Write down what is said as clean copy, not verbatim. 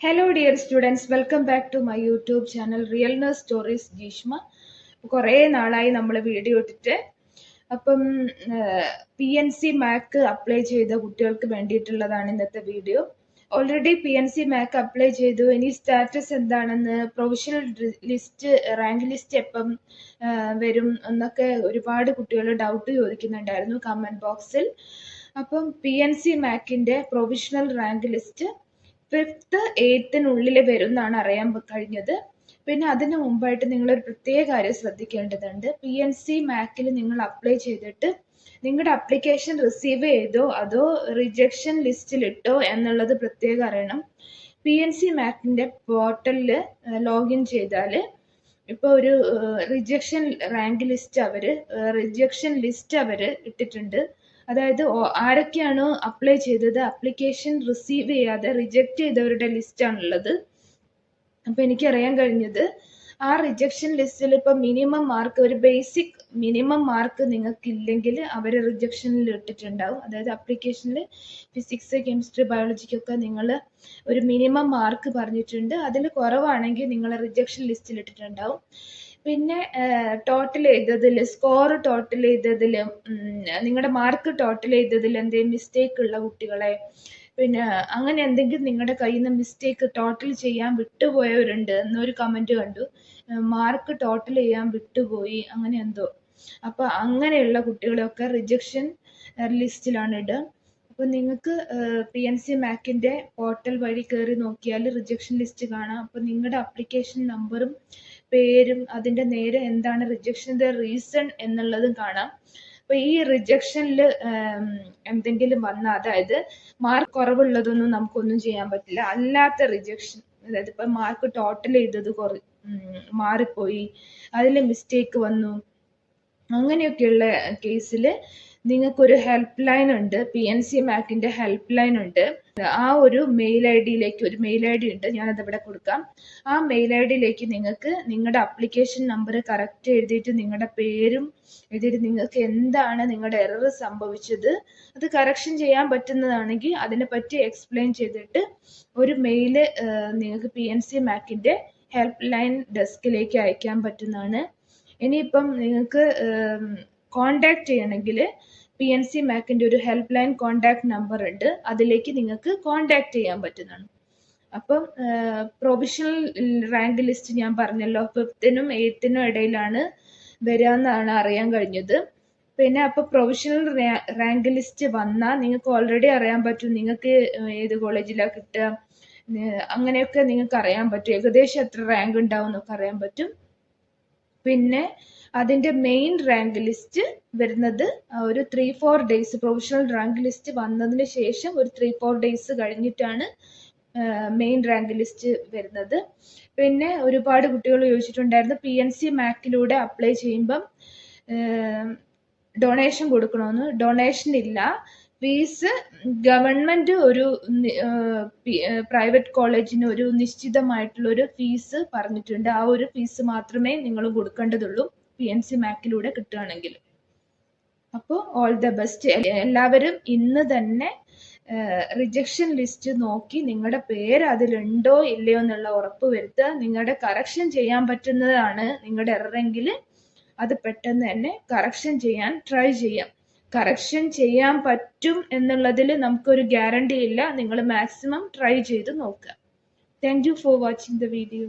Hello dear students, welcome back to my YouTube channel Real Nurse Stories Jishma. കുറേ നാളായി നമ്മൾ video ഇട്ടിട്ട്. അപ്പം PNC MAC അപ്ലൈ ചെയ്ത കുട്ടികൾക്ക് വേണ്ടിയിട്ടുള്ളതാണ് ഇന്നത്തെ video. Already PNC MAC apply ചെയ്തു. ഇനി സ്റ്റാറ്റസ് എന്താണെന്ന്, പ്രൊവിഷണൽ ലിസ്റ്റ്, റാങ്ക് ലിസ്റ്റ് എപ്പം വരും എന്നൊക്കെ ഒരുപാട് കുട്ടികൾ ഡൗട്ട് ചോദിക്കുന്നുണ്ടായിരുന്നു കമന്റ് ബോക്സിൽ. അപ്പം PNC MACന്റെ provisional rank list 5th 8th വരും എന്നാണ് അറിയാൻ കഴിഞ്ഞത്. പിന്നെ അതിന് മുമ്പായിട്ട് നിങ്ങളൊരു പ്രത്യേക കാര്യം ശ്രദ്ധിക്കേണ്ടതുണ്ട്. PNC MACൽ നിങ്ങൾ അപ്ലൈ ചെയ്തിട്ട് നിങ്ങളുടെ അപ്ലിക്കേഷൻ റിസീവ് ചെയ്തോ അതോ റിജക്ഷൻ ലിസ്റ്റിൽ ഇട്ടോ എന്നുള്ളത് പ്രത്യേകം അറിയണം. PNC MACന്റെ പോർട്ടലിൽ ലോഗിൻ ചെയ്താൽ ഇപ്പോൾ ഒരു rejection rank list rejection list അവർ ഇട്ടിട്ടുണ്ട്. അതായത് ആരൊക്കെയാണോ അപ്ലൈ ചെയ്തത്, അപ്ലിക്കേഷൻ റിസീവ് ചെയ്യാതെ റിജക്റ്റ് ചെയ്തവരുടെ ലിസ്റ്റാണുള്ളത്. അപ്പം എനിക്കറിയാൻ കഴിഞ്ഞത് ആ റിജക്ഷൻ ലിസ്റ്റിൽ ഇപ്പം മിനിമം മാർക്ക്, ഒരു ബേസിക് മിനിമം മാർക്ക് നിങ്ങൾക്ക് ഇല്ലെങ്കിൽ അവർ റിജക്ഷനിൽ ഇട്ടിട്ടുണ്ടാവും. അതായത് അപ്ലിക്കേഷനിൽ ഫിസിക്സ്, കെമിസ്ട്രി, ബയോളജിക്കൊക്കെ നിങ്ങൾ ഒരു മിനിമം മാർക്ക് പറഞ്ഞിട്ടുണ്ട്. അതിൽ കുറവാണെങ്കിൽ നിങ്ങൾ റിജക്ഷൻ ലിസ്റ്റിൽ ഇട്ടിട്ടുണ്ടാവും. പിന്നെ ടോട്ടൽ ചെയ്തതിൽ, സ്കോർ ടോട്ടൽ ചെയ്തതിൽ, നിങ്ങളുടെ മാർക്ക് ടോട്ടൽ ചെയ്തതിൽ എന്തെങ്കിലും മിസ്റ്റേക്ക് ഉള്ള കുട്ടികളെ, പിന്നെ അങ്ങനെ എന്തെങ്കിലും നിങ്ങളുടെ കയ്യിൽ നിന്ന് മിസ്റ്റേക്ക് ടോട്ടൽ ചെയ്യാൻ വിട്ടുപോയവരുണ്ട് എന്നൊരു കമന്റ് കണ്ടു. മാർക്ക് ടോട്ടൽ ചെയ്യാൻ വിട്ടുപോയി അങ്ങനെ എന്തോ. അപ്പൊ അങ്ങനെയുള്ള കുട്ടികളെയൊക്കെ റിജക്ഷൻ ലിസ്റ്റിലാണ് ഇടുക. അപ്പൊ നിങ്ങൾക്ക് PNC MACന്റെ പോർട്ടൽ വഴി കയറി നോക്കിയാൽ റിജക്ഷൻ ലിസ്റ്റ് കാണാം. അപ്പൊ നിങ്ങളുടെ അപ്ലിക്കേഷൻ നമ്പറും പേരും അതിന്റെ നേരെ എന്താണ് റിജക്ഷന്റെ റീസൺ എന്നുള്ളതും കാണാം. അപ്പൊ ഈ റിജക്ഷനിൽ എന്തെങ്കിലും വന്നാൽ, അതായത് മാർക്ക് കുറവുള്ളതൊന്നും നമുക്കൊന്നും ചെയ്യാൻ പറ്റില്ല. അല്ലാത്ത റിജക്ഷൻ, അതായത് ഇപ്പൊ മാർക്ക് ടോട്ടൽ ചെയ്തത് മാറിപ്പോയി, അതിൽ മിസ്റ്റേക്ക് വന്നു, അങ്ങനെയൊക്കെയുള്ള കേസിൽ നിങ്ങൾക്കൊരു ഹെൽപ്പ് ലൈൻ ഉണ്ട്. PNC MACന്റെ ഹെൽപ്പ് ലൈൻ ഉണ്ട്. ആ ഒരു മെയിൽ ഐ ഡിയിലേക്ക്, ഒരു മെയിൽ ഐ ഡി ഉണ്ട്, ഞാനത് ഇവിടെ കൊടുക്കാം. ആ മെയിൽ ഐ ഡിയിലേക്ക് നിങ്ങൾക്ക് നിങ്ങളുടെ അപ്ലിക്കേഷൻ നമ്പർ കറക്റ്റ് എഴുതിയിട്ട് നിങ്ങളുടെ പേരും എഴുതിയിട്ട് നിങ്ങൾക്ക് എന്താണ് നിങ്ങളുടെ എറർ സംഭവിച്ചത്, അത് കറക്ഷൻ ചെയ്യാൻ പറ്റുന്നതാണെങ്കിൽ അതിനെ പറ്റി എക്സ്പ്ലെയിൻ ചെയ്തിട്ട് ഒരു മെയില് നിങ്ങൾക്ക് PNC MACന്റെ ഹെൽപ്പ് ലൈൻ ഡെസ്കിലേക്ക് അയക്കാൻ പറ്റുന്നതാണ്. ഇനിയിപ്പം നിങ്ങൾക്ക് കോണ്ടാക്ട് ചെയ്യണമെങ്കിൽ PNC MACന്റെ ഒരു ഹെൽപ്പ് ലൈൻ കോണ്ടാക്ട് നമ്പർ ഉണ്ട്, അതിലേക്ക് നിങ്ങൾക്ക് കോണ്ടാക്ട് ചെയ്യാൻ പറ്റുന്നതാണ്. അപ്പം പ്രൊവിഷണൽ റാങ്ക് ലിസ്റ്റ് ഞാൻ പറഞ്ഞല്ലോ 5th 8th ഇടയിലാണ് വരാമെന്നാണ് അറിയാൻ കഴിഞ്ഞത്. പിന്നെ അപ്പൊ പ്രൊവിഷണൽ റാങ്ക് ലിസ്റ്റ് വന്നാൽ നിങ്ങൾക്ക് ഓൾറെഡി അറിയാൻ പറ്റും നിങ്ങൾക്ക് ഏത് കോളേജിലാണ് കിട്ടുക, അങ്ങനെയൊക്കെ നിങ്ങൾക്ക് അറിയാൻ പറ്റും. ഏകദേശം എത്ര റാങ്ക് ഉണ്ടാവും എന്നൊക്കെ അറിയാൻ പറ്റും. പിന്നെ അതിന്റെ മെയിൻ റാങ്ക് ലിസ്റ്റ് വരുന്നത് ഒരു 3-4 ഡേയ്സ്, പ്രൊവിഷണൽ റാങ്ക് ലിസ്റ്റ് വന്നതിന് ശേഷം ഒരു 3-4 ഡേയ്സ് കഴിഞ്ഞിട്ടാണ് മെയിൻ റാങ്ക് ലിസ്റ്റ് വരുന്നത്. പിന്നെ ഒരുപാട് കുട്ടികൾ ചോദിച്ചിട്ടുണ്ടായിരുന്നു PNC MACലൂടെ അപ്ലൈ ചെയ്യുമ്പം ഡൊണേഷൻ കൊടുക്കണമെന്ന്. ഡൊണേഷൻ ഇല്ല. ഫീസ് ഗവൺമെന്റ് ഒരു പ്രൈവറ്റ് കോളേജിന് ഒരു നിശ്ചിതമായിട്ടുള്ള ഒരു ഫീസ് പറഞ്ഞിട്ടുണ്ട്. ആ ഒരു ഫീസ് മാത്രമേ നിങ്ങൾ കൊടുക്കേണ്ടതുള്ളൂ PNC MACലൂടെ കിട്ടുകയാണെങ്കിൽ. അപ്പോൾ ഓൾ ദ ബെസ്റ്റ്. എല്ലാവരും ഇന്ന് തന്നെ റിജക്ഷൻ ലിസ്റ്റ് നോക്കി നിങ്ങളുടെ പേര് അതിലുണ്ടോ ഇല്ലയോ എന്നുള്ള ഉറപ്പ് വരുത്തുക. നിങ്ങളുടെ കറക്ഷൻ ചെയ്യാൻ പറ്റുന്നതാണ് നിങ്ങളുടെ എററെങ്കിൽ അത് പെട്ടെന്ന് തന്നെ കറക്ഷൻ ചെയ്യാൻ ട്രൈ ചെയ്യാം. കറക്ഷൻ ചെയ്യാൻ പറ്റും എന്നുള്ളതിൽ നമുക്കൊരു ഗ്യാരണ്ടി ഇല്ല. നിങ്ങൾ മാക്സിമം ട്രൈ ചെയ്ത് നോക്കുക. Thank you for watching the video.